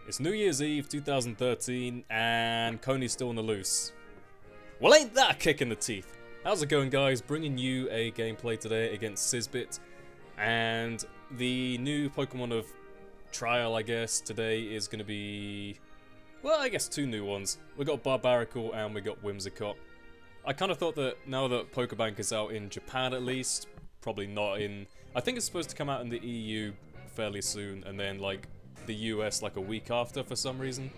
It's New Year's Eve 2013 and Coney's still on the loose. Well, ain't that a kick in the teeth? How's it going, guys? Bringing you a gameplay today against Sysbit, and the new Pokemon of trial, I guess, today is going to be, well, I guess two new ones. We got Barbaracle and we got Whimsicott. I kind of thought that now that Pokebank is out in Japan at least, probably not in, I think it's supposed to come out in the EU fairly soon, and then like the US like a week after for some reason.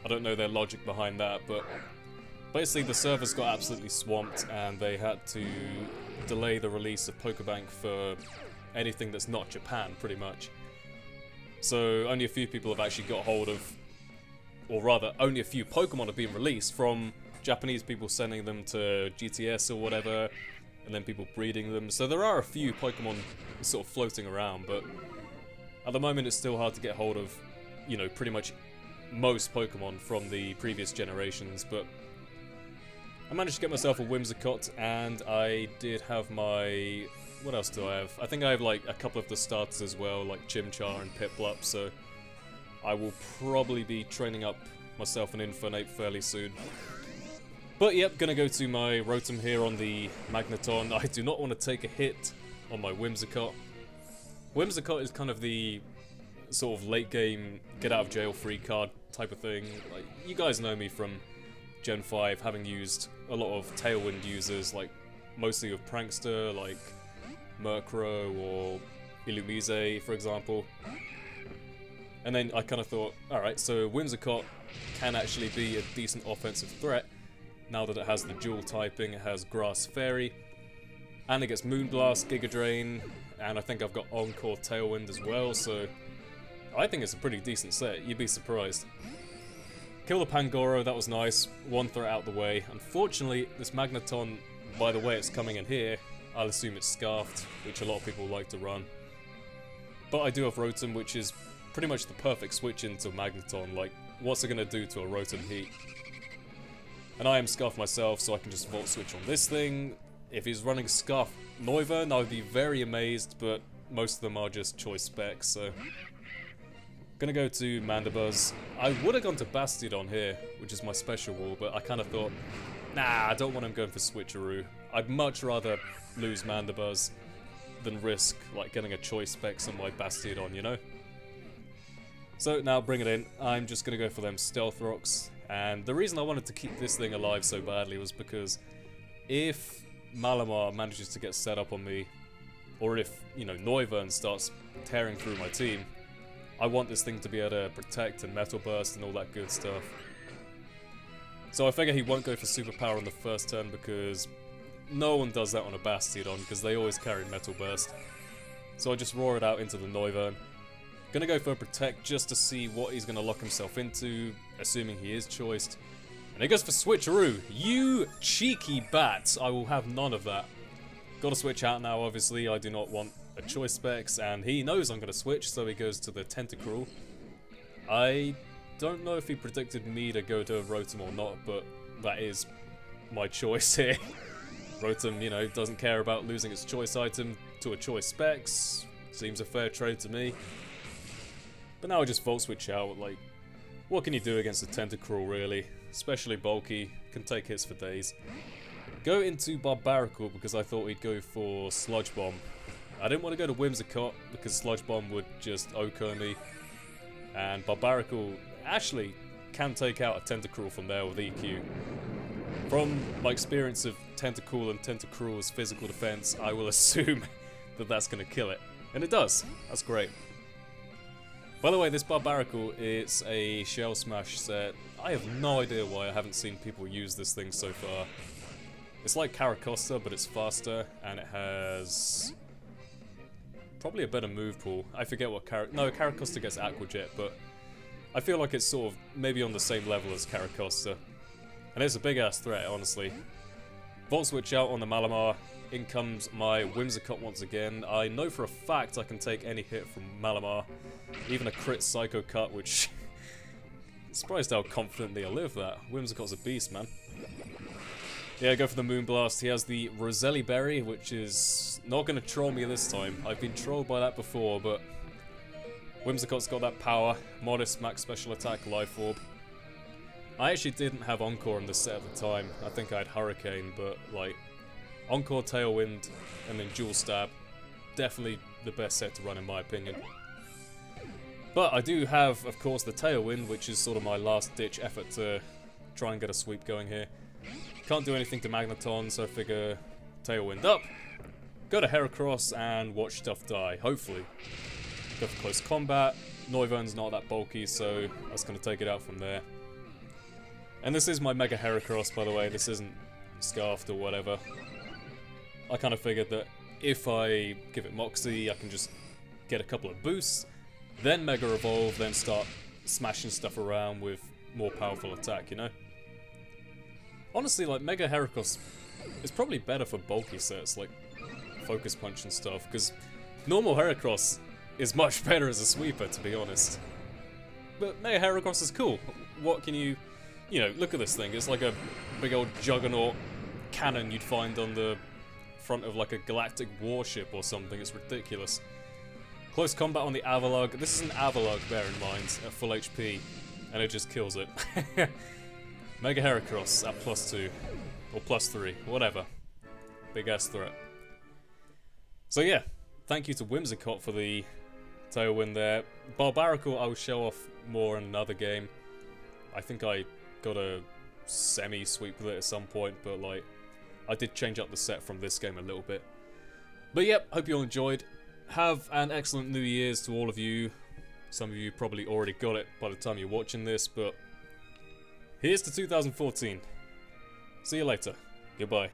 I don't know their logic behind that, but basically the servers got absolutely swamped and they had to delay the release of Pokebank for anything that's not Japan, pretty much. So only a few people have actually got hold of, or rather only a few Pokemon have been released from Japanese people sending them to GTS or whatever, and then people breeding them. So there are a few Pokemon sort of floating around, but at the moment it's still hard to get hold of, you know, pretty much most Pokemon from the previous generations. But I managed to get myself a Whimsicott, and I did have my... what else do I have? I think I have like a couple of the starters as well, like Chimchar and Piplup, so I will probably be training up myself an Infernape fairly soon. But yep, gonna go to my Rotom here on the Magneton. I do not want to take a hit on my Whimsicott. Whimsicott is kind of the sort of late game get out of jail free card type of thing. Like, you guys know me from Gen 5, having used a lot of Tailwind users, like mostly of Prankster, like Murkrow or Illumise, for example. And then I kind of thought, alright, so Whimsicott can actually be a decent offensive threat now that it has the dual typing. It has Grass Fairy, and it gets Moonblast, Giga Drain, and I think I've got Encore Tailwind as well, so I think it's a pretty decent set. You'd be surprised. Kill the Pangoro, that was nice. One threat out the way. Unfortunately, this Magneton, by the way it's coming in here, I'll assume it's Scarfed, which a lot of people like to run. But I do have Rotom, which is pretty much the perfect switch into Magneton. Like, what's it going to do to a rotom-h? And I am Scarf myself, so I can just Volt Switch on this thing. If he's running Scarf Noivern, I would be very amazed, but most of them are just choice specs, so... Gonna go to Mandibuzz. I would have gone to Bastiodon here, which is my special wall, but I kind of thought, nah, I don't want him going for Switcheroo. I'd much rather lose Mandibuzz than risk like getting a choice specs on my Bastiodon, you know? So now bring it in. I'm just gonna go for them Stealth Rocks, and the reason I wanted to keep this thing alive so badly was because if Malamar manages to get set up on me, or if, you know, Noivern starts tearing through my team, I want this thing to be able to protect and Metal Burst and all that good stuff. So I figure he won't go for Superpower on the first turn because no one does that on a Bastiodon because they always carry Metal Burst. So I just roar it out into the Noivern. Gonna go for a Protect just to see what he's gonna lock himself into, assuming he is choiced. And he goes for Switcheroo. You cheeky bats, I will have none of that. Gotta switch out now, obviously. I do not want a choice specs, and he knows I'm gonna switch, so he goes to the Tentacruel. I don't know if he predicted me to go to a Rotom or not, but that is my choice here. Rotom, you know, doesn't care about losing its choice item to a choice specs. Seems a fair trade to me. But now I just Volt Switch out. Like, what can you do against a Tentacruel, really? Especially bulky, can take hits for days. Go into Barbaracle because I thought he'd go for Sludge Bomb. I didn't want to go to Whimsicott because Sludge Bomb would just OHKO me. And Barbaracle actually can take out a Tentacruel from there with EQ. From my experience of Tentacool and Tentacruel's physical defense, I will assume that that's going to kill it. And it does. That's great. By the way, this Barbaracle is a Shell Smash set. I have no idea why I haven't seen people use this thing so far. It's like Caracosta, but it's faster, and it has probably a better move pool. I forget what Caracosta gets Aqua Jet, but I feel like it's sort of maybe on the same level as Caracosta. And it's a big-ass threat, honestly. Volt Switch out on the Malamar. In comes my Whimsicott once again. I know for a fact I can take any hit from Malamar. Even a crit Psycho Cut, which... surprised how confidently I live that. Whimsicott's a beast, man. Yeah, go for the Moonblast. He has the Roselli Berry, which is not going to troll me this time. I've been trolled by that before, but Whimsicott's got that power, modest max special attack, life orb. I actually didn't have Encore in this set at the time. I think I had Hurricane, but like Encore, Tailwind, and then Dual Stab, definitely the best set to run in my opinion. But I do have, of course, the Tailwind, which is sort of my last-ditch effort to try and get a sweep going here. Can't do anything to Magneton, so I figure Tailwind up, go to Heracross, and watch stuff die, hopefully. Go for close combat. Noivern's not that bulky, so that's going to take it out from there. And this is my mega-heracross, by the way. This isn't scarfed or whatever. I kind of figured that if I give it Moxie, I can just get a couple of boosts, then Mega Evolve, then start smashing stuff around with more powerful attack, you know? Honestly, like, mega-heracross is probably better for bulky sets, like Focus Punch and stuff, because normal Heracross is much better as a sweeper, to be honest. But mega-heracross is cool. What can you... You know, look at this thing. It's like a big old juggernaut cannon you'd find on the front of like a galactic warship or something. It's ridiculous. Close combat on the Avalugg. This is an Avalugg, bear in mind, at full HP. And it just kills it. Mega Heracross at +2. Or +3. Whatever. Big ass threat. So yeah, thank you to Whimsicott for the Tailwind there. Barbaracle I will show off more in another game. I think I got a semi-sweep with it at some point, but like, I did change up the set from this game a little bit. But yep, hope you all enjoyed. Have an excellent New Year's to all of you. Some of you probably already got it by the time you're watching this, but here's to 2014. See you later. Goodbye.